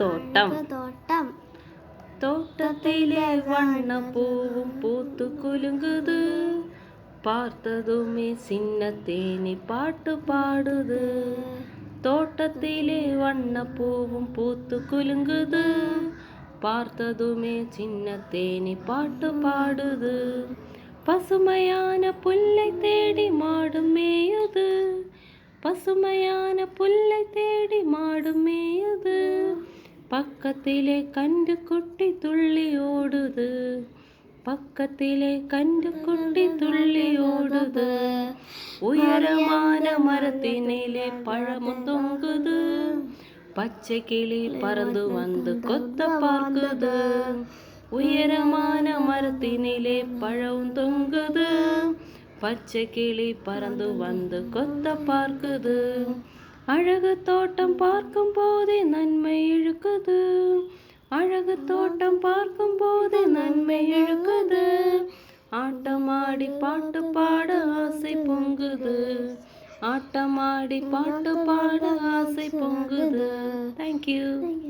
தோட்டம் தோட்டம் தோட்டத்திலே வண்ண பூவும் பூத்து குலுங்குது. பார்த்ததுமே சின்ன தேனி பாட்டு பாடுது. தோட்டத்திலே வண்ண பூவும் பூத்து குலுங்குது. பார்த்ததுமே சின்ன தேனி பாட்டு பாடுது. பசுமையான புல்லை தேடி மாடு மேயுது. பசுமையான புல்லை தேடி மாடு மேயுது. பக்கத்திலே கண்டு குட்டி துள்ளி ஓடுது. பக்கத்திலே கண்டு குட்டி துள்ளி ஓடுது. உயரமான மரத்தினிலே பழமும் தொங்குது. பச்சை கிளி பறந்து வந்து கொத்த பார்க்குது. உயரமான மரத்தினிலே பழம் தொங்குது. பச்சை கிளி பறந்து வந்து கொத்த பார்க்குது. அழகு தோட்டம் பார்க்கும் போதே நன்மை இழுக்குது. அழகு தோட்டம் பார்க்கும் போதே நன்மை இழுக்குது. ஆட்டமாடி பாட்டு பாட ஆசை பொங்குது. ஆட்டமாடி பாட்டு பாட ஆசை பொங்குது. தேங்க்யூ.